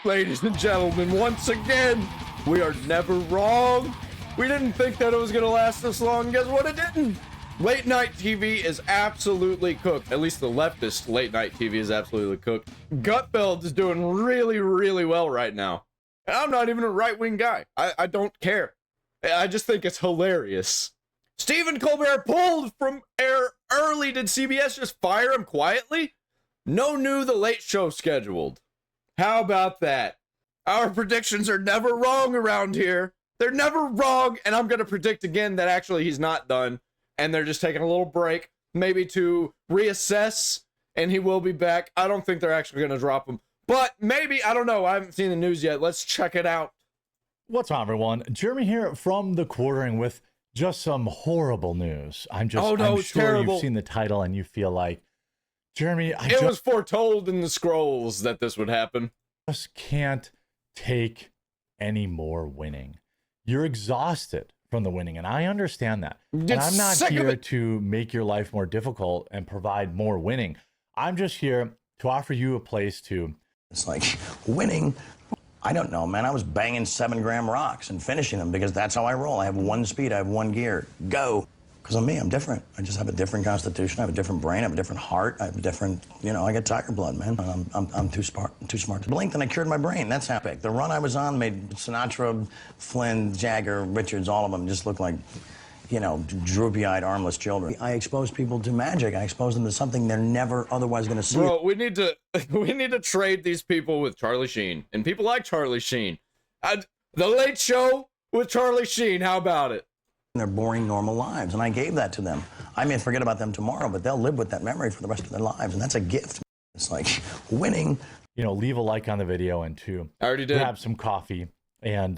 Ladies and gentlemen, once again, we are never wrong. We didn't think that it was going to last this long. Guess what? It didn't. Late night TV is absolutely cooked. At least the leftist late night TV is absolutely cooked. Gutfeld is doing really, really well right now. And I'm not even a right-wing guy. I don't care. I just think it's hilarious. Stephen Colbert pulled from air early. Did CBS just fire him quietly? No new The Late Show scheduled. How about that? Our predictions are never wrong around here. They're never wrong, and I'm going to predict again that actually he's not done, and they're just taking a little break, maybe to reassess, and he will be back. I don't think they're actually going to drop him, but maybe, I don't know. I haven't seen the news yet. Let's check it out. What's on, everyone? Jeremy here from The Quartering with just some horrible news. I'm sure terrible. You've seen the title and you feel like, Jeremy, it was foretold in the scrolls that this would happen. Just can't take any more winning. You're exhausted from the winning, and I understand that. And I'm not here to make your life more difficult and provide more winning. I'm just here to offer you a place to... It's like winning. I don't know, man. I was banging 7-gram rocks and finishing them because that's how I roll. I have one speed. I have one gear. Go. Because I'm me. I'm different. I just have a different constitution. I have a different brain. I have a different heart. I have a different, I get tiger blood, man. I'm too smart to blink, and I cured my brain. That's how big. The run I was on made Sinatra, Flynn, Jagger, Richards, all of them just look like, droopy-eyed, armless children. I expose people to magic. I expose them to something they're never otherwise going to see. Bro, we need to trade these people with Charlie Sheen, and people like Charlie Sheen. The Late Show with Charlie Sheen. How about it? Their boring, normal lives, and I gave that to them. I may forget about them tomorrow, but they'll live with that memory for the rest of their lives, and that's a gift. It's like winning. Leave a like on the video and I already did. Grab some coffee and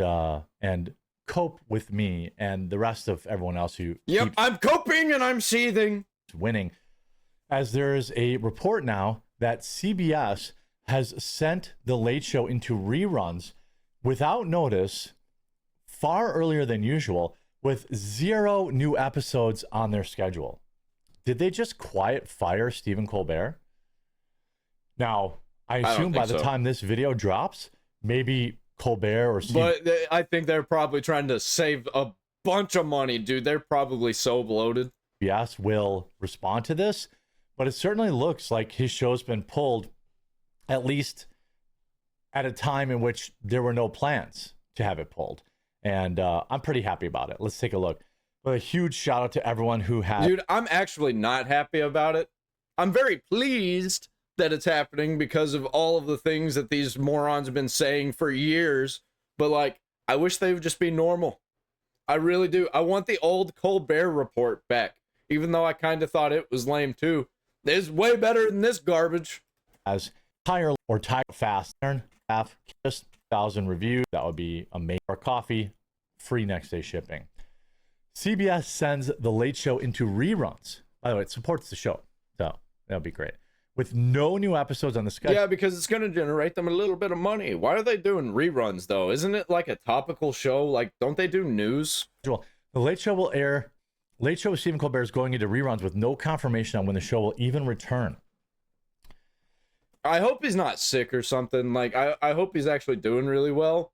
cope with me and the rest of everyone else who I'm coping and I'm seething. Winning, as there is a report now that CBS has sent The Late Show into reruns without notice far earlier than usual, with 0 new episodes on their schedule. Did they just quiet fire Stephen Colbert? Now, I assume by the time this video drops, maybe Colbert or Stephen... But I think they're probably trying to save a bunch of money, dude. They're probably so bloated. CBS will respond to this, but it certainly looks like his show's been pulled, at least at a time in which there were no plans to have it pulled. And I'm pretty happy about it. Let's take a look. But a huge shout out to everyone who had... Dude, I'm actually not happy about it. I'm very pleased that it's happening because of all of the things that these morons have been saying for years. But, I wish they would just be normal. I really do. I want the old Colbert Report back, even though I kind of thought it was lame, too. It's way better than this garbage. As Tire or Tire Fast, half just 1,000 reviews. That would be amazing. Or coffee, free next day shipping. CBS sends The Late Show into reruns. By the way, it supports the show, so that'll be great. With no new episodes on the schedule. Yeah, because it's going to generate them a little bit of money. Why are they doing reruns, though? Isn't it like a topical show? Don't they do news? The Late Show will air. Late Show with Stephen Colbert is going into reruns with no confirmation on when the show will even return. I hope he's not sick or something. I hope he's actually doing really well,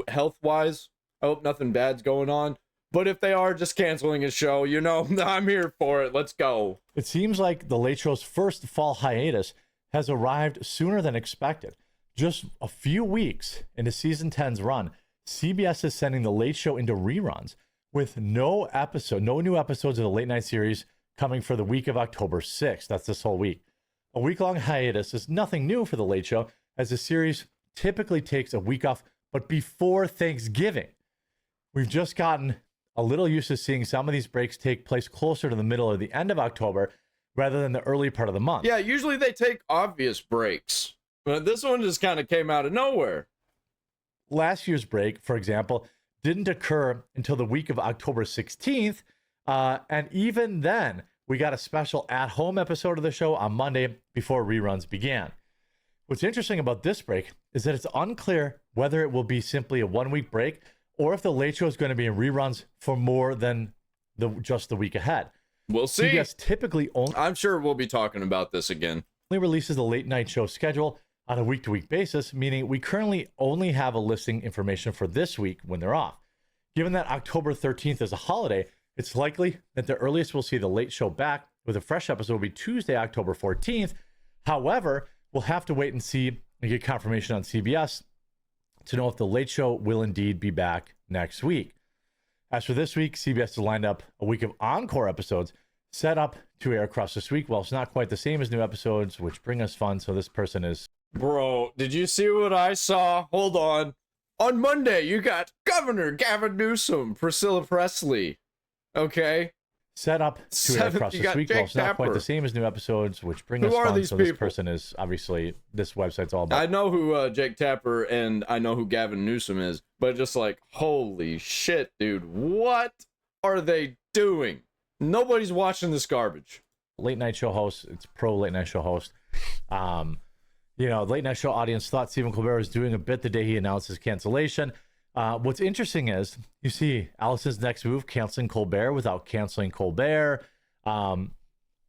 health-wise. I hope nothing bad's going on. But if they are just canceling his show, I'm here for it. Let's go. It seems like The Late Show's first fall hiatus has arrived sooner than expected. Just a few weeks into season 10's run, CBS is sending The Late Show into reruns with no new episodes of the late night series coming for the week of October 6th. That's this whole week. A week-long hiatus is nothing new for The Late Show, as the series typically takes a week off, but before Thanksgiving. We've just gotten a little used to seeing some of these breaks take place closer to the middle or the end of October rather than the early part of the month. Yeah, usually they take obvious breaks, but this one just kind of came out of nowhere. Last year's break, for example, didn't occur until the week of October 16th, and even then, we got a special at-home episode of the show on Monday before reruns began. What's interesting about this break is that it's unclear whether it will be simply a one-week break or if The Late Show is going to be in reruns for more than just the week ahead. We'll see. CBS typically only... I'm sure we'll be talking about this again. Releases the late night show schedule on a week-to-week basis, meaning we currently only have a listing information for this week when they're off. Given that October 13th is a holiday, it's likely that the earliest we'll see the Late Show back with a fresh episode will be Tuesday, October 14th. However, we'll have to wait and see and get confirmation on CBS to know if the Late Show will indeed be back next week. As for this week, CBS has lined up a week of encore episodes set up to air across this week. Well, it's not quite the same as new episodes, which bring us fun. So this person is... Bro, did you see what I saw? Hold on. On Monday, you got Governor Gavin Newsom, Priscilla Presley. Okay? Set up to air across this week. Well, it's not quite the same as new episodes, which bring us fun. So this person is obviously... This website's all about... I know who Jake Tapper and I know who Gavin Newsom is, but just like, holy shit, dude. What are they doing? Nobody's watching this garbage. Late night show host. It's pro late night show host. You know, late night show audience thought Stephen Colbert was doing a bit the day he announced his cancellation. What's interesting is you see Allison's next move, canceling Colbert without canceling Colbert.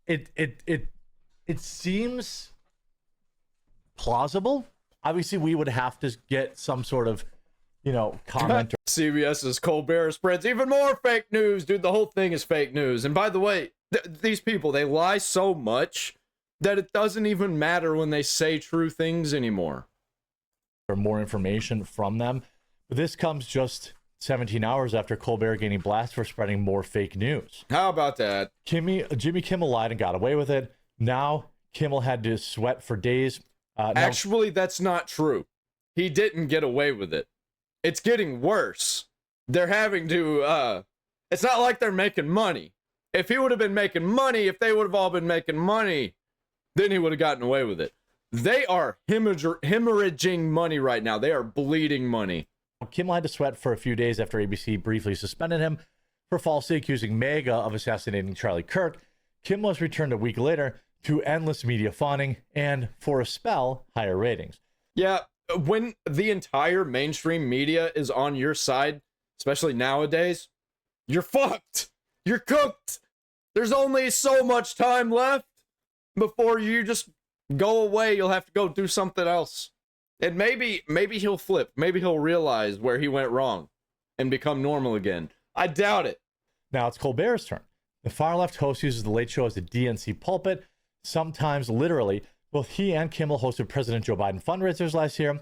It seems plausible. Obviously, we would have to get some sort of, you know, comment. CBS's Colbert spreads even more fake news, dude. The whole thing is fake news. And by the way, these people, they lie so much that it doesn't even matter when they say true things anymore. Or more information from them. But this comes just 17 hours after Colbert gaining blast for spreading more fake news. How about that? Jimmy Kimmel lied and got away with it. Now Kimmel had to sweat for days. Actually, that's not true. He didn't get away with it. It's getting worse. They're having to, it's not like they're making money. If he would have been making money, if they would have all been making money, then he would have gotten away with it. They are hemorrhaging money right now. They are bleeding money. Kimmel had to sweat for a few days after ABC briefly suspended him for falsely accusing MAGA of assassinating Charlie Kirk. Kimmel was returned a week later to endless media fawning and, for a spell, higher ratings. Yeah, when the entire mainstream media is on your side, especially nowadays, you're fucked. You're cooked. There's only so much time left before you just go away. You'll have to go do something else. And maybe he'll flip. Maybe he'll realize where he went wrong and become normal again. I doubt it. Now it's Colbert's turn. The far-left host uses the Late Show as a DNC pulpit, sometimes literally. Both he and Kimmel hosted President Joe Biden fundraisers last year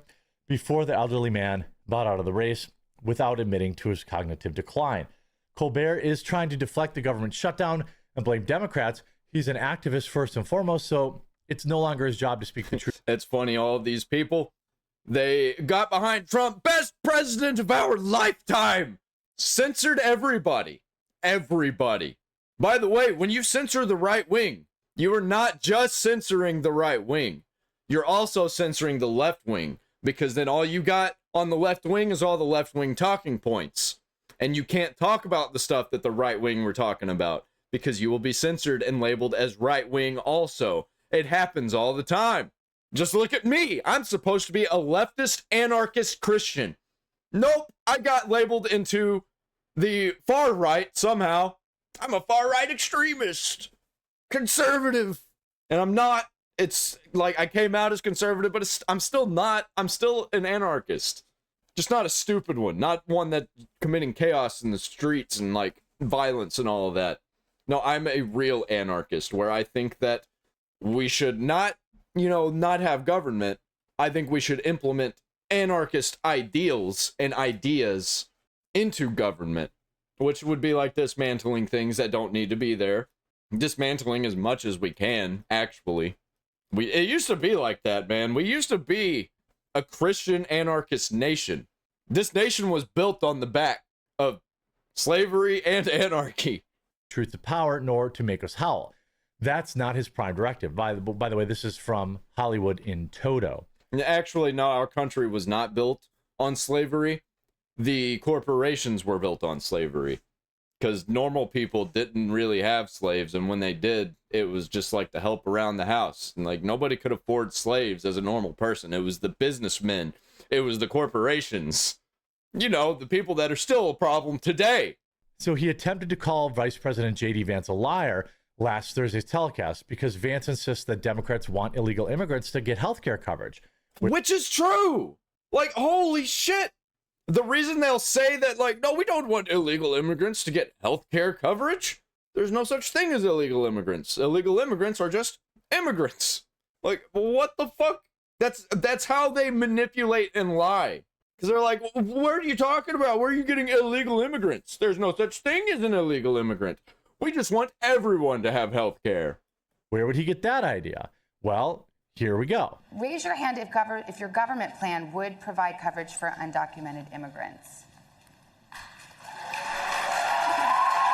before the elderly man bowed out of the race without admitting to his cognitive decline. Colbert is trying to deflect the government shutdown and blame Democrats. He's an activist first and foremost, so it's no longer his job to speak the truth. It's funny, all of these people, they got behind Trump, best president of our lifetime, censored everybody. Everybody. By the way, when you censor the right wing, you are not just censoring the right wing. You're also censoring the left wing, because then all you got on the left wing is all the left wing talking points. And you can't talk about the stuff that the right wing were talking about because you will be censored and labeled as right wing also. It happens all the time. Just look at me. I'm supposed to be a leftist anarchist Christian. Nope, I got labeled into the far right somehow. I'm a far right extremist, conservative, and I'm not. It's like I came out as conservative, but I'm still not. I'm still an anarchist, just not a stupid one, not one that committing chaos in the streets and like violence and all of that. No, I'm a real anarchist where I think that we should not, not have government. I think we should implement anarchist ideals and ideas into government, which would be like dismantling things that don't need to be there. Dismantling as much as we can, actually. It used to be like that, man. We used to be a Christian anarchist nation. This nation was built on the back of slavery and anarchy. Truth to power, nor to make us howl. That's not his prime directive. By the way, this is from Hollywood in Toto. Actually, no, our country was not built on slavery. The corporations were built on slavery. Because normal people didn't really have slaves, and when they did, it was just like to help around the house. And like nobody could afford slaves as a normal person. It was the businessmen. It was the corporations. The people that are still a problem today. So he attempted to call Vice President J.D. Vance a liar last Thursday's telecast because Vance insists that Democrats want illegal immigrants to get health care coverage. which is true. Like, holy shit. The reason they'll say that, like, no, we don't want illegal immigrants to get health care coverage. There's no such thing as illegal immigrants. Illegal immigrants are just immigrants. Like, what the fuck? That's how they manipulate and lie. Because they're like, what are you talking about? Where are you getting illegal immigrants? There's no such thing as an illegal immigrant. We just want everyone to have health care. Where would he get that idea? Well, here we go. Raise your hand if your government plan would provide coverage for undocumented immigrants.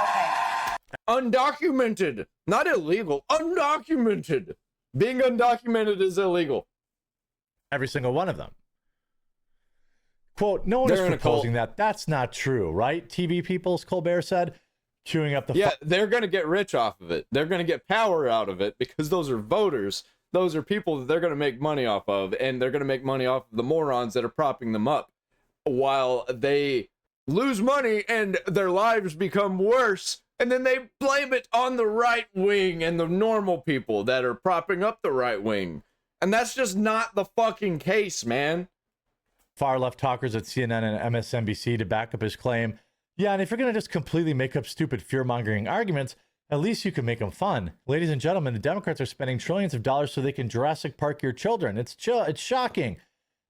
Okay. Undocumented, not illegal, undocumented. Being undocumented is illegal. Every single one of them. Quote, no one is proposing that. That's not true, right? TV peoples, Colbert said, queuing up the... Yeah, they're going to get rich off of it. They're going to get power out of it because those are voters. Those are people that they're going to make money off of, and they're going to make money off of the morons that are propping them up while they lose money and their lives become worse. And then they blame it on the right wing and the normal people that are propping up the right wing. And that's just not the fucking case, man. Far left talkers at CNN and MSNBC to back up his claim. Yeah, and if you're going to just completely make up stupid fear-mongering arguments, at least you can make them fun. Ladies and gentlemen, the Democrats are spending trillions of dollars so they can Jurassic Park your children. It's shocking.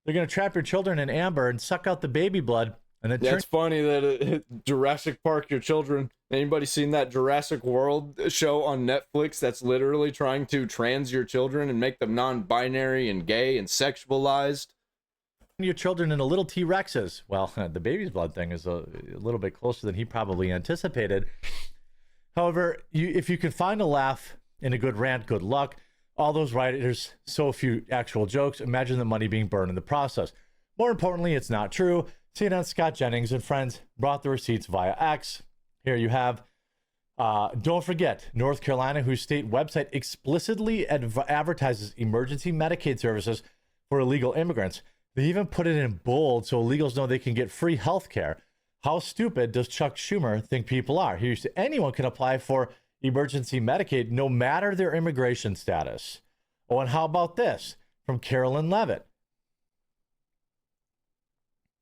They're going to trap your children in amber and suck out the baby blood. And then That's funny that Jurassic Park your children. Anybody seen that Jurassic World show on Netflix that's literally trying to trans your children and make them non-binary and gay and sexualized? Your children into little T-Rexes. Well, the baby's blood thing is a little bit closer than he probably anticipated. However, if you can find a laugh in a good rant, good luck. All those writers, so few actual jokes. Imagine the money being burned in the process. More importantly, it's not true. CNN Scott Jennings and friends brought the receipts via X. Here you have. Don't forget, North Carolina, whose state website explicitly advertises emergency Medicaid services for illegal immigrants. They even put it in bold so illegals know they can get free health care. How stupid does Chuck Schumer think people are? He said anyone can apply for emergency Medicaid no matter their immigration status. Oh, and how about this from Carolyn Levitt?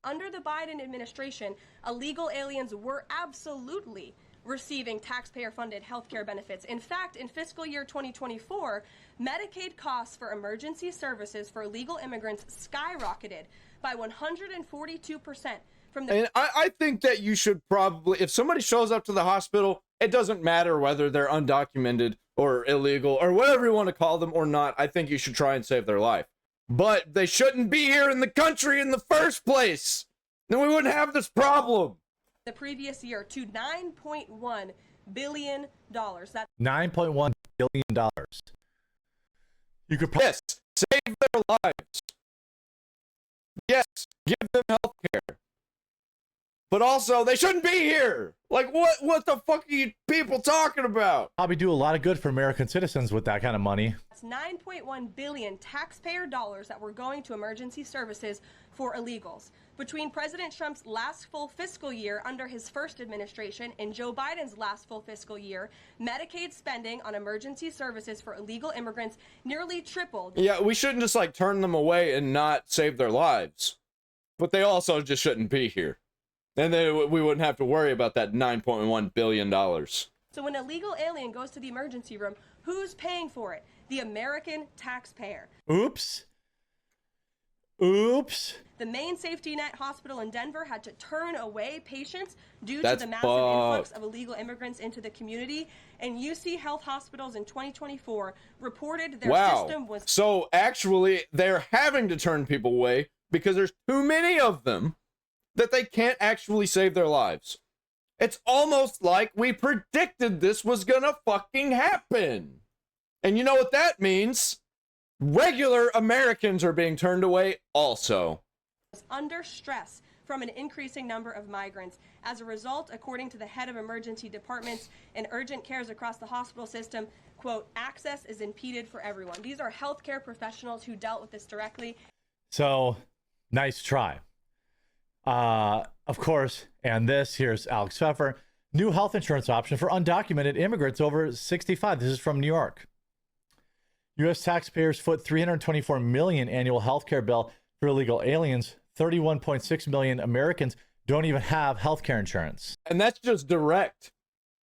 Under the Biden administration, illegal aliens were absolutely receiving taxpayer-funded health care benefits. In fact, in fiscal year 2024, Medicaid costs for emergency services for illegal immigrants skyrocketed by 142%. And I think that you should probably, if somebody shows up to the hospital, it doesn't matter whether they're undocumented or illegal or whatever you want to call them or not. I think you should try and save their life. But they shouldn't be here in the country in the first place. Then we wouldn't have this problem. The previous year to $9.1 billion. That's $9.1 billion. You could yes, save their lives. Yes, give them health care. But also, they shouldn't be here. Like, what the fuck are you people talking about? Probably do a lot of good for American citizens with that kind of money. That's 9.1 billion taxpayer dollars that were going to emergency services for illegals. Between President Trump's last full fiscal year under his first administration and Joe Biden's last full fiscal year, Medicaid spending on emergency services for illegal immigrants nearly tripled. Yeah, we shouldn't just like turn them away and not save their lives. But they also just shouldn't be here. And then we wouldn't have to worry about that $9.1 billion. So when a legal alien goes to the emergency room, who's paying for it? The American taxpayer. Oops. Oops. The main safety net hospital in Denver had to turn away patients due to the massive influx of illegal immigrants into the community. And UC Health Hospitals in 2024 reported their system was... So actually, they're having to turn people away because there's too many of them that they can't actually save their lives. It's almost like we predicted this was gonna fucking happen. And you know what that means? Regular Americans are being turned away also. Under stress from an increasing number of migrants. As a result, according to the head of emergency departments and urgent cares across the hospital system, quote, access is impeded for everyone. These are healthcare professionals who dealt with this directly. So, nice try. Of course, and here's Alex Pfeffer, new health insurance option for undocumented immigrants over 65. This is from New York. U.S. taxpayers foot $324 million annual healthcare bill for illegal aliens. 31.6 million Americans don't even have healthcare insurance. And that's just direct.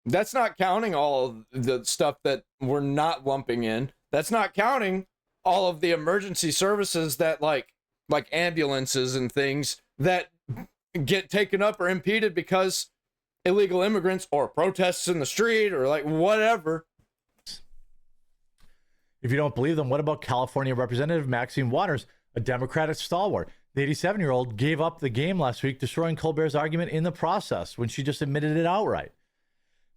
That's not counting all of the stuff that we're not lumping in. That's not counting all of the emergency services that like ambulances and things that get taken up or impeded because illegal immigrants or protests in the street or like whatever. If you don't believe them, what about California Representative Maxine Waters, a Democratic stalwart? The 87-year-old gave up the game last week, destroying Colbert's argument in the process when she just admitted it outright.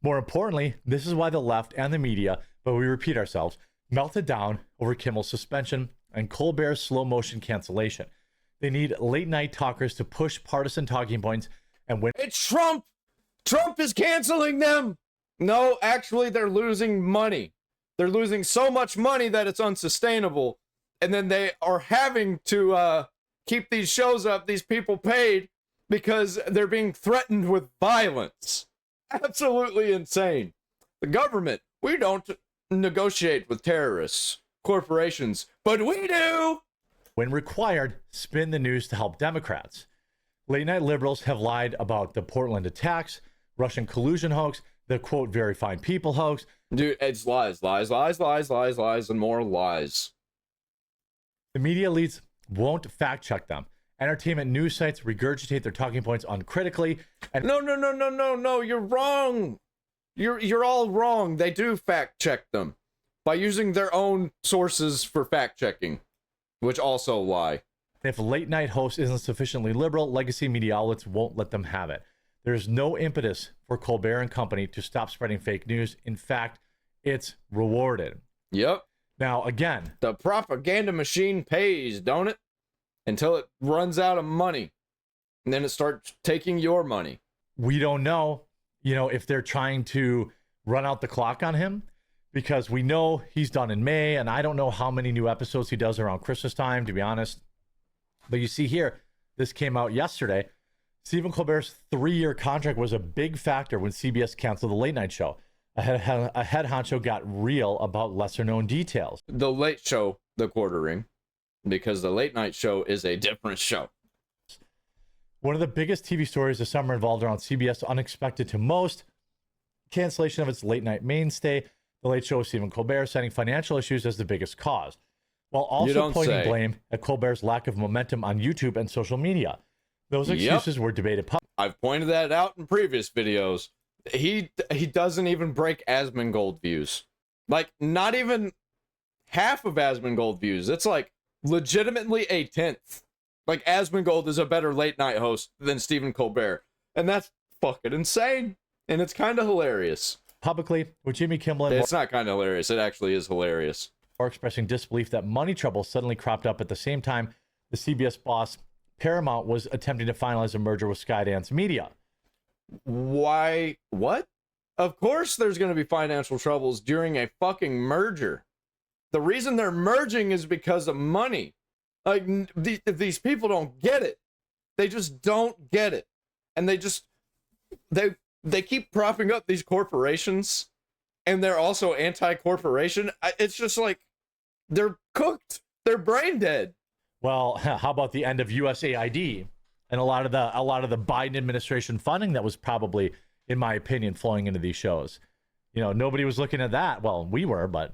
More importantly, this is why the left and the media, but we repeat ourselves, melted down over Kimmel's suspension and Colbert's slow motion cancellation. They need late night talkers to push partisan talking points and win. It's Trump! Trump is canceling them! No, actually, they're losing money. They're losing so much money that it's unsustainable. And then they are having to keep these shows up, these people paid, because they're being threatened with violence. Absolutely insane. The government, we don't negotiate with terrorists, corporations, but we do! When required, spin the news to help Democrats. Late night liberals have lied about the Portland attacks, Russian collusion hoax, the quote, very fine people hoax. Dude, it's lies, lies, lies, lies, lies, lies, and more lies. The media elites won't fact check them. Entertainment news sites regurgitate their talking points uncritically. And No, you're wrong. You're all wrong. They do fact check them by using their own sources for fact checking, which also lie. if a late night host isn't sufficiently liberal, legacy media outlets won't let them have it. There's no impetus for Colbert and company to stop spreading fake news. In fact, it's rewarded. Yep. Now, again, The propaganda machine pays, don't it? Until it runs out of money. And then it starts taking your money. we don't know, if they're trying to run out the clock on him, because we know he's done in May, and I don't know how many new episodes he does around Christmas time, to be honest. But you see here, this came out yesterday. Stephen Colbert's 3-year contract was a big factor when CBS canceled the late night show. A head honcho got real about lesser known details. The Late Show, the quartering, because the late night show is a different show. One of the biggest TV stories this summer involved around CBS, unexpected to most, cancellation of its late night mainstay, The Late Show with Stephen Colbert, citing financial issues as the biggest cause, while also pointing blame at Colbert's lack of momentum on YouTube and social media. Those excuses were debated. I've pointed that out in previous videos. He doesn't even break Asmongold views. Like, not even half of Asmongold views. It's like legitimately a 10th. Like, Asmongold is a better late night host than Stephen Colbert. And that's fucking insane. And it's kind of hilarious. Publicly, with Jimmy Kimmel and It's not kind of hilarious. It actually is hilarious. Moore expressing disbelief that money trouble suddenly cropped up at the same time the CBS boss Paramount was attempting to finalize a merger with Skydance Media. Why? What? Of course there's going to be financial troubles during a fucking merger. The reason they're merging is because of money. Like, these people don't get it. They just don't get it. And they keep propping up these corporations, and they're also anti-corporation. It's just like, they're cooked. They're brain dead. Well, how about the end of USAID and a lot of the Biden administration funding that was probably, in my opinion, flowing into these shows? Nobody was looking at that. Well, we were, but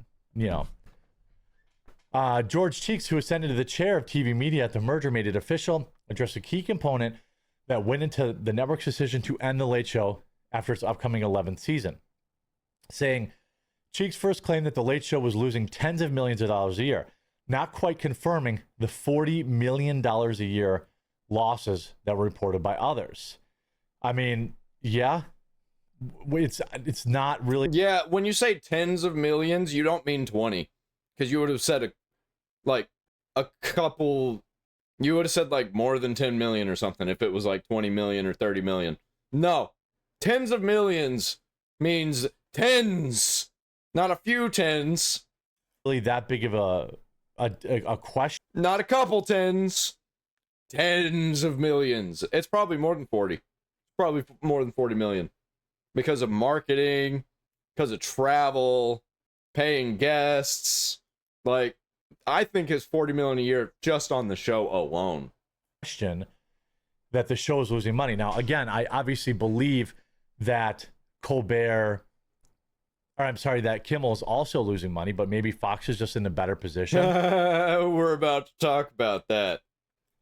George Cheeks, who ascended to the chair of TV media at the merger, made it official, addressed a key component that went into the network's decision to end The Late Show after its upcoming 11th season, saying Cheeks first claimed that The Late Show was losing tens of millions of dollars a year, not quite confirming the $40 million a year losses that were reported by others. I mean, yeah, it's not really. Yeah, when you say tens of millions, you don't mean 20, because you would have said you would have said like more than 10 million or something if it was like 20 million or 30 million. No, tens of millions means tens, not a few tens. Really that big of a question? Not a couple tens. Tens of millions. It's probably more than 40. Probably more than 40 million. Because of marketing, because of travel, paying guests, Like, I think his $40 million a year just on the show alone. Question that the show is losing money. Now, again, I obviously believe that that Kimmel is also losing money, but maybe Fox is just in a better position. We're about to talk about that.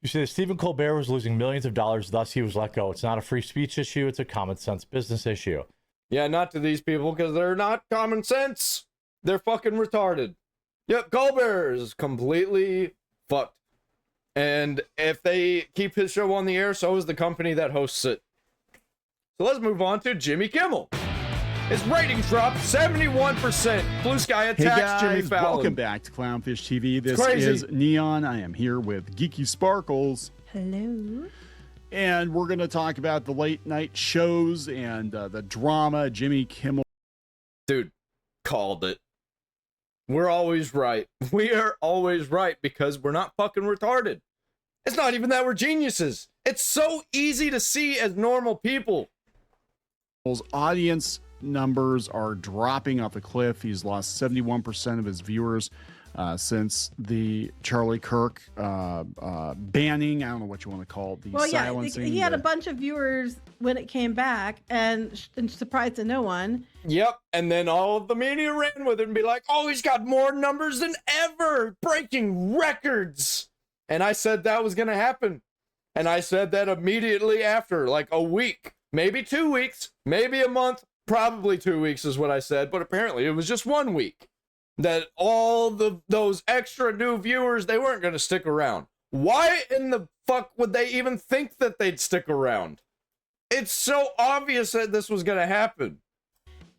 You say that Stephen Colbert was losing millions of dollars, thus he was let go. It's not a free speech issue, it's a common sense business issue. Yeah, not to these people, because they're not common sense. They're fucking retarded. Yep, Colbert is completely fucked. And if they keep his show on the air, so is the company that hosts it. So let's move on to Jimmy Kimmel. His ratings dropped 71%. Blue Sky attacks Jimmy Fallon. Welcome back to Clownfish TV. This crazy. is Neon. I am here with Geeky Sparkles. Hello. And we're going to talk about the late night shows and the drama. Jimmy Kimmel. Dude, called it. We're always right. We are always right because we're not fucking retarded. It's not even that we're geniuses. It's so easy to see as normal people. Audience numbers are dropping off a cliff. He's lost 71% of his viewers since the Charlie Kirk banning. I don't know what you want to call it. The silencing. He had a bunch of viewers when it came back, and surprised to no one. Yep, and then all of the media ran with it and be like, oh, he's got more numbers than ever, breaking records. And I said that was going to happen. And I said that immediately after, like a week, maybe 2 weeks, maybe a month, probably 2 weeks is what I said, but apparently it was just 1 week. That all those extra new viewers, they weren't going to stick around. Why in the fuck would they even think that they'd stick around? It's so obvious that this was going to happen.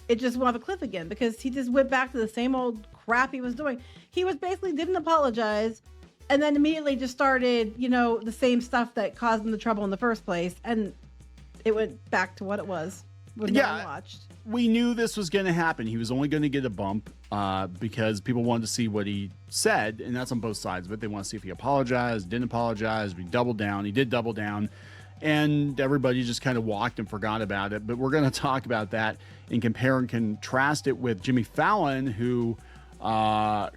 It just went off a cliff again because he just went back to the same old crap he was doing. He was basically didn't apologize and then immediately just started, the same stuff that caused him the trouble in the first place. And it went back to what it was when no one watched. We knew this was going to happen. He was only going to get a bump because people wanted to see what he said, and that's on both sides of it. They want to see if he apologized, didn't apologize, if he doubled down. He did double down, and everybody just kind of walked and forgot about it. But we're going to talk about that and compare and contrast it with Jimmy Fallon, who I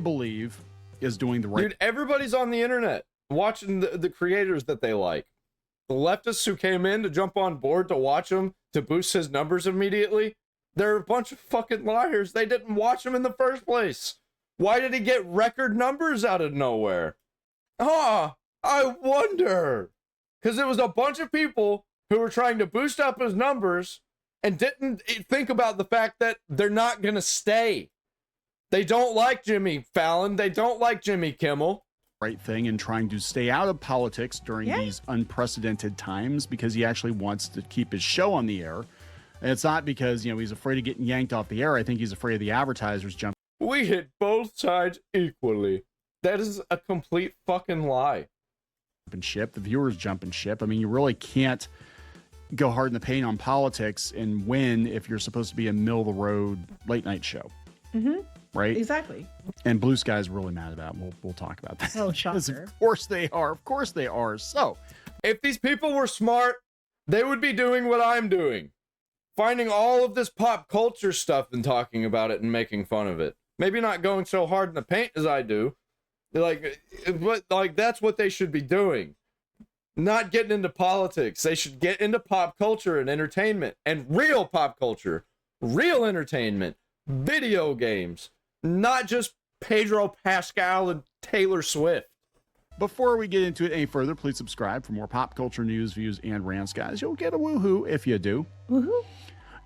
believe is doing the right. Dude, everybody's on the internet watching the creators that they like. The leftists who came in to jump on board to watch him to boost his numbers immediately, they're a bunch of fucking liars. They didn't watch him in the first place. Why did he get record numbers out of nowhere? I wonder. Because it was a bunch of people who were trying to boost up his numbers and didn't think about the fact that they're not going to stay. They don't like Jimmy Fallon. They don't like Jimmy Kimmel. Right thing and trying to stay out of politics during these unprecedented times because he actually wants to keep his show on the air. And it's not because, he's afraid of getting yanked off the air. I think he's afraid of the advertisers jumping. We hit both sides equally. That is a complete fucking lie. Ship, the viewers jumping ship. I mean, you really can't go hard in the paint on politics and win if you're supposed to be a middle-of-the-road late-night show. Mm-hmm. Right? Exactly. And Blue Sky's really mad about it. We'll talk about that. Oh, shocker. Of course they are. Of course they are. So, if these people were smart, they would be doing what I'm doing. Finding all of this pop culture stuff and talking about it and making fun of it. Maybe not going so hard in the paint as I do. But that's what they should be doing. Not getting into politics. They should get into pop culture and entertainment. And real pop culture. Real entertainment. Video games. Not just Pedro Pascal and Taylor Swift. Before we get into it any further, please subscribe for more pop culture news, views, and rants, guys. You'll get a woohoo if you do. Woohoo.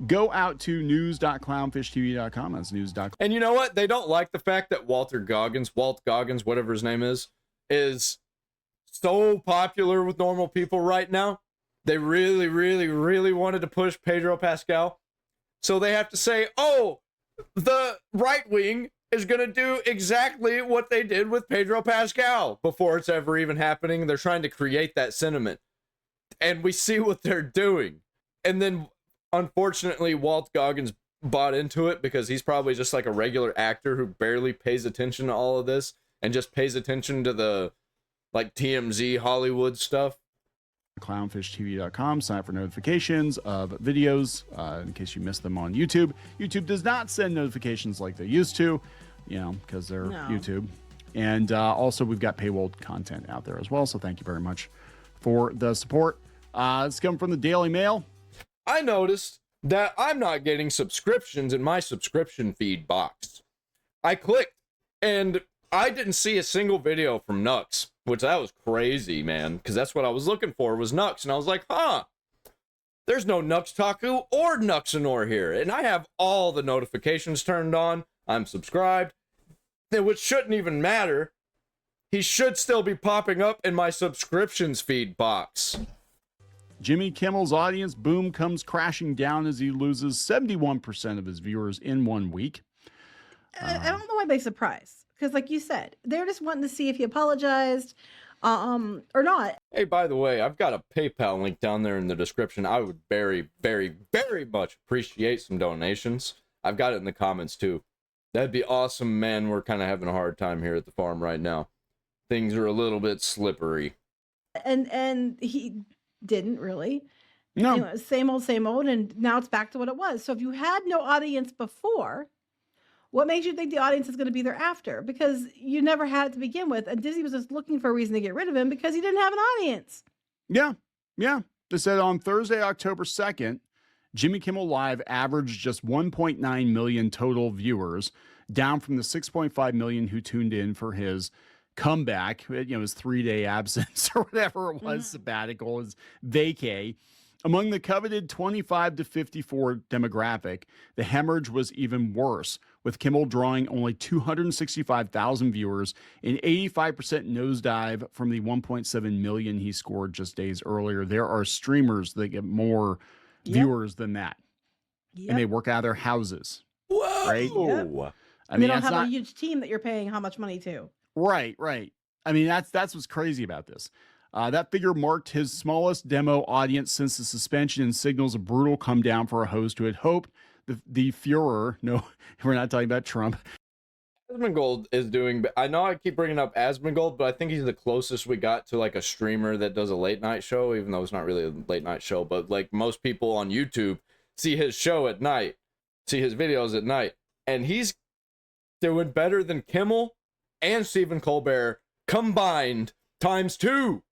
Go out to news.clownfishtv.com. That's news.com. And you know what? They don't like the fact that Walt Goggins, whatever his name is so popular with normal people right now. They really, really, really wanted to push Pedro Pascal. So they have to say, oh, the right wing is going to do exactly what they did with Pedro Pascal before it's ever even happening. They're trying to create that sentiment. And we see what they're doing. And then, unfortunately, Walt Goggins bought into it because he's probably just like a regular actor who barely pays attention to all of this and just pays attention to the like TMZ Hollywood stuff. Clownfishtv.com. Sign up for notifications of videos in case you missed them on YouTube. YouTube does not send notifications like they used to. because they're No. YouTube. And also, we've got paywall content out there as well. So thank you very much for the support. It's coming from the Daily Mail. I noticed that I'm not getting subscriptions in my subscription feed box. I clicked and I didn't see a single video from Nux, which that was crazy, man, because that's what I was looking for was Nux. And I was like, there's no Nux Taku or Nuxanor here. And I have all the notifications turned on. I'm subscribed, which shouldn't even matter. He should still be popping up in my subscriptions feed box. Jimmy Kimmel's audience boom comes crashing down as he loses 71% of his viewers in 1 week. I don't know why they surprised, because like you said, they're just wanting to see if he apologized, or not. Hey, by the way, I've got a PayPal link down there in the description. I would very, very, very much appreciate some donations. I've got it in the comments too. That'd be awesome, man. We're kind of having a hard time here at the farm right now. Things are a little bit slippery. And he didn't really. No. You know, same old, and now it's back to what it was. So if you had no audience before, what makes you think the audience is going to be there after? Because you never had it to begin with, and Disney was just looking for a reason to get rid of him because he didn't have an audience. Yeah. They said on Thursday, October 2nd, Jimmy Kimmel Live averaged just 1.9 million total viewers, down from the 6.5 million who tuned in for his comeback, his 3-day absence or whatever it was, sabbatical, his vacay. Among the coveted 25 to 54 demographic, the hemorrhage was even worse, with Kimmel drawing only 265,000 viewers, an 85% nosedive from the 1.7 million he scored just days earlier. There are streamers that get more viewers than that, and they work out of their houses. Whoa! Right? Yep. I mean, they don't that's have not a huge team that you're paying how much money to. right. I mean, that's what's crazy about this. That figure marked his smallest demo audience since the suspension and signals a brutal come down for a host who had hoped the Fuhrer, no, we're not talking about Trump. Asmongold is doing, I know I keep bringing up Asmongold, but I think he's the closest we got to like a streamer that does a late night show, even though it's not really a late night show, but like most people on YouTube see his show at night, see his videos at night, and he's doing better than Kimmel and Stephen Colbert combined ×2.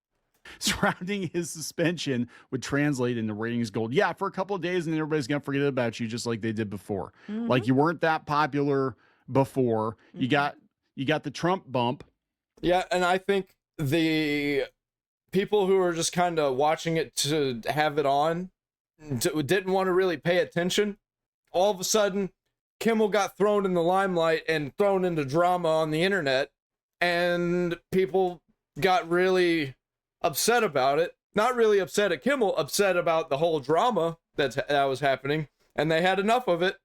Surrounding his suspension would translate into ratings gold. Yeah, for a couple of days, and then everybody's gonna forget about you, just like they did before. Like you weren't that popular before. You got the Trump bump. Yeah, and I think the people who are just kind of watching it to have it on didn't want to really pay attention. All of a sudden, Kimmel got thrown in the limelight and thrown into drama on the internet, and people got really upset about it. Not really upset at Kimmel, upset about the whole drama that was happening, and they had enough of it,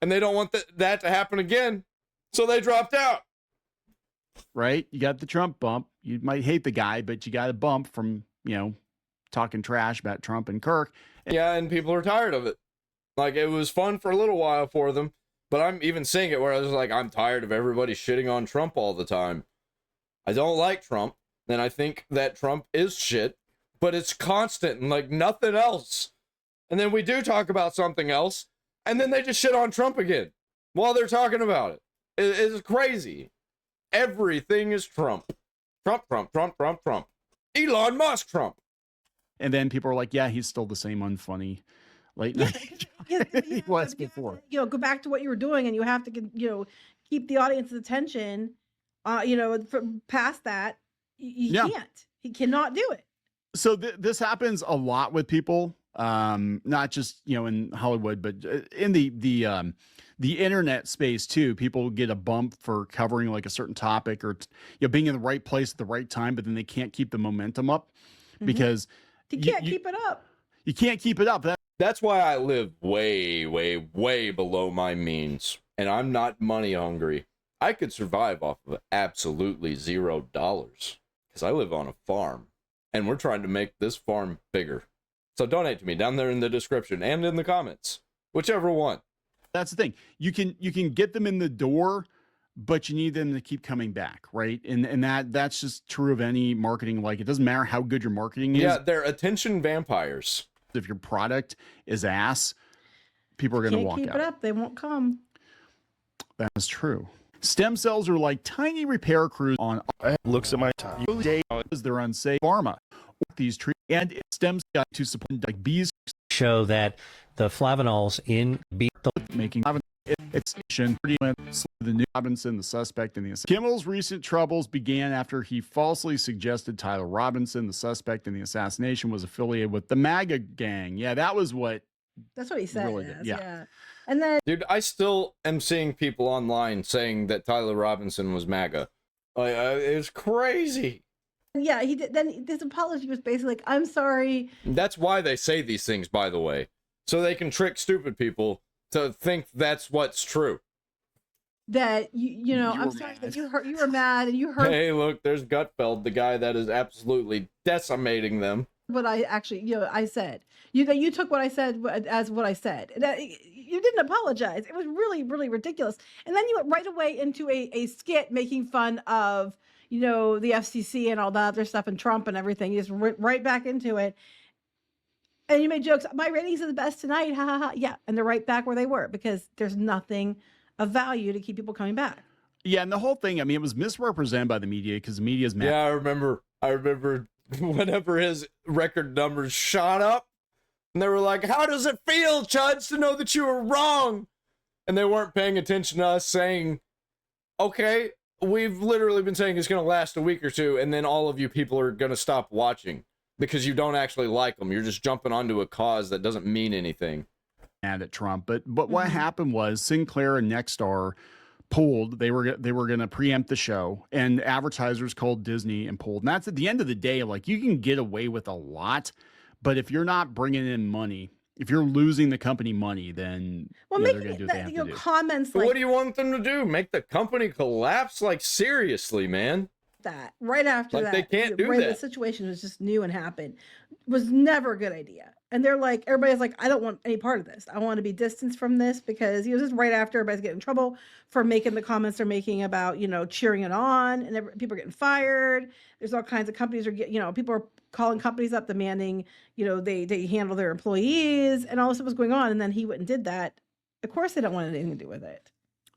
and they don't want that to happen again, so they dropped out. Right? You got the Trump bump. You might hate the guy, but you got a bump from, talking trash about Trump and Kirk. Yeah, and people are tired of it. Like, it was fun for a little while for them, but I'm even seeing it where I was like, I'm tired of everybody shitting on Trump all the time. I don't like Trump, and I think that Trump is shit, but it's constant and like nothing else. And then we do talk about something else, and then they just shit on Trump again while they're talking about it. It's crazy. Everything is Trump. Trump. Elon Musk Trump. And then people are like, yeah, he's still the same unfunny late night he was before. Go back to what you were doing, and you have to, keep the audience's attention. Past that, he can't. He cannot do it. So this happens a lot with people, not just in Hollywood, but in the internet space too. People get a bump for covering like a certain topic or being in the right place at the right time, but then they can't keep the momentum up because you can't keep it up. You can't keep it up. That's why I live way, way, way below my means, and I'm not money hungry. I could survive off of absolutely $0 because I live on a farm, and we're trying to make this farm bigger. So donate to me down there in the description and in the comments, whichever one. That's the thing. You can get them in the door, but you need them to keep coming back, right? And that's just true of any marketing. Like, it doesn't matter how good your marketing is. Yeah, they're attention vampires. If your product is ass, people are going to walk out. Keep it up. They won't come. That's true. Stem cells are like tiny repair crews on looks at my time. They're unsafe. Pharma. These treat and stems to support like bees show that the flavanols in beef making extinction. The new Robinson, the suspect in the assassination. Kimmel's recent troubles began after he falsely suggested Tyler Robinson, the suspect in the assassination, was affiliated with the MAGA gang. Yeah, that was what. That's what he said. Really did. Yeah. And then, dude, I still am seeing people online saying that Tyler Robinson was MAGA. It's crazy. Yeah, he did. Then his apology was basically like, "I'm sorry." That's why they say these things, by the way, so they can trick stupid people to think that's what's true. That you know, I'm sorry that you were mad and you hurt. Hey, look, there's Gutfeld, the guy that is absolutely decimating them. What I actually, I said. You took what I said as what I said. You didn't apologize. It was really, really ridiculous. And then you went right away into a skit making fun of, the FCC and all that other stuff and Trump and everything. You just went right back into it. And you made jokes. My ratings are the best tonight. Ha ha ha. Yeah. And they're right back where they were because there's nothing of value to keep people coming back. Yeah. And the whole thing, I mean, it was misrepresented by the media because the media's mad. Yeah, I remember whenever his record numbers shot up and they were like, how does it feel, Chuds, to know that you were wrong? And they weren't paying attention to us saying, okay, we've literally been saying it's going to last a week or two. And then all of you people are going to stop watching because you don't actually like them. You're just jumping onto a cause that doesn't mean anything. Mad at Trump. But what happened was Sinclair and Nexstar pulled. They were going to preempt the show, and advertisers called Disney and pulled. And that's at the end of the day, like, you can get away with a lot, but if you're not bringing in money, if you're losing the company money, then they're going to do what they have to do. Comments but like, what do you want them to do? Make the company collapse? Like, seriously, man. That right after that, they can't do right, that. The situation was just new and happened, was never a good idea. And they're like, everybody's like, I don't want any part of this. I want to be distanced from this because just right after everybody's getting in trouble for making the comments they're making about cheering it on, and people are getting fired. There's all kinds of companies are getting people are calling companies up demanding they handle their employees, and all this stuff was going on. And then he went and did that. Of course, they don't want anything to do with it.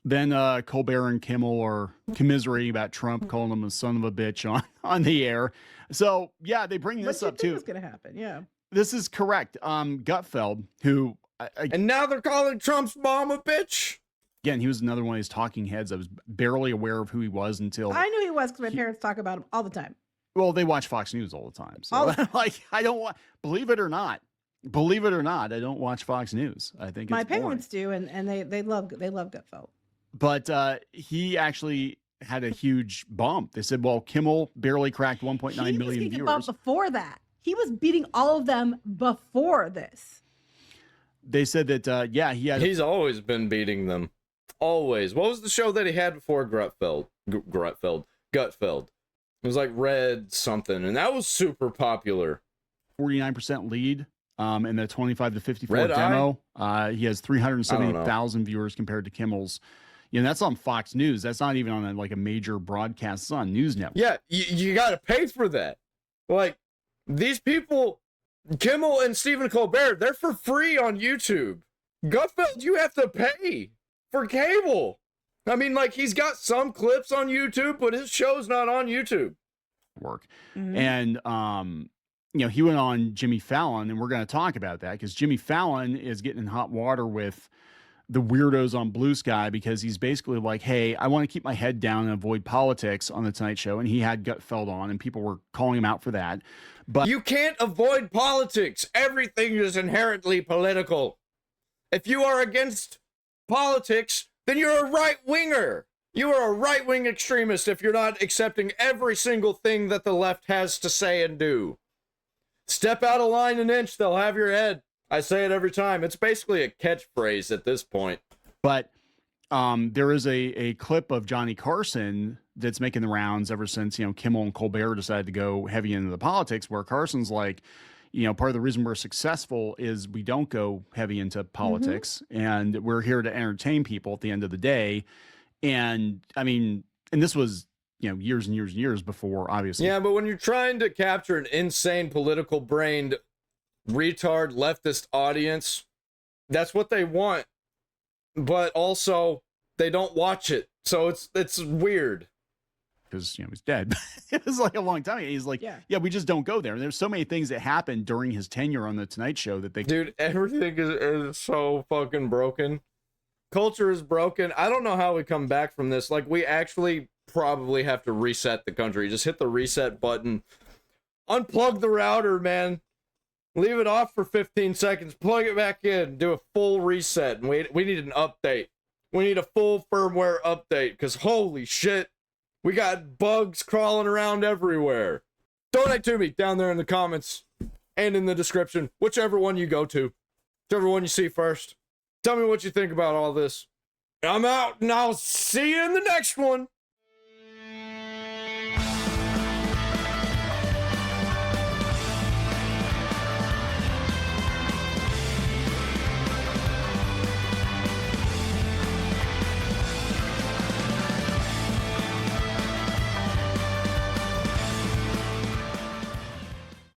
Then Colbert and Kimmel are commiserating about Trump, calling him a son of a bitch on the air. So yeah, they bring this up too. What's going to happen? Yeah, this is correct. Gutfeld, who and now they're calling Trump's mom a bitch. Again, he was another one of these talking heads. I was barely aware of who he was until I knew he was because my parents talk about him all the time. Well, they watch Fox News all the time. So I don't want, believe it or not, I don't watch Fox News. I think my it's boring. parents do, and they love Gutfeld. But he actually had a huge bump. They said, well, Kimmel barely cracked 1.9 million viewers. Bump before that, he was beating all of them before this. They said that, He's always been beating them. Always. What was the show that he had before Gutfeld? It was like Red something, and that was super popular. 49% lead in the 25 to 54 Red demo. He has 370,000 viewers compared to Kimmel's. That's on Fox News. That's not even on a major broadcast. It's on News Network. Yeah, you got to pay for that. Like, these people, Kimmel and Stephen Colbert, they're for free on YouTube. Gutfeld, you have to pay for cable. I mean, he's got some clips on YouTube, but his show's not on YouTube. Mm-hmm. And, he went on Jimmy Fallon, and we're going to talk about that because Jimmy Fallon is getting in hot water with the weirdos on Blue Sky because he's basically like, hey, I want to keep my head down and avoid politics on the Tonight Show. And he had Gutfeld on, and people were calling him out for that. But you can't avoid politics. Everything is inherently political. If you are against politics, then you're a right-winger. You are a right-wing extremist if you're not accepting every single thing that the left has to say and do. Step out of line an inch, they'll have your head. I say it every time. It's basically a catchphrase at this point. But there is a clip of Johnny Carson that's making the rounds ever since, Kimmel and Colbert decided to go heavy into the politics, where Carson's like, part of the reason we're successful is we don't go heavy into politics, and we're here to entertain people at the end of the day. And I mean, and this was, years and years and years before, obviously. Yeah, but when you're trying to capture an insane political brained retard leftist audience, that's what they want. But also, they don't watch it. So it's weird. Because he's dead. It was like a long time. He's like, yeah, we just don't go there. And there's so many things that happened during his tenure on the Tonight Show that they. Dude, everything is so fucking broken. Culture is broken. I don't know how we come back from this. Like, we actually probably have to reset the country. Just hit the reset button. Unplug the router, man. Leave it off for 15 seconds. Plug it back in. Do a full reset. And we need an update. We need a full firmware update. Because holy shit. We got bugs crawling around everywhere. Donate to me down there in the comments and in the description. Whichever one you go to. Whichever one you see first. Tell me what you think about all this. I'm out, and I'll see you in the next one.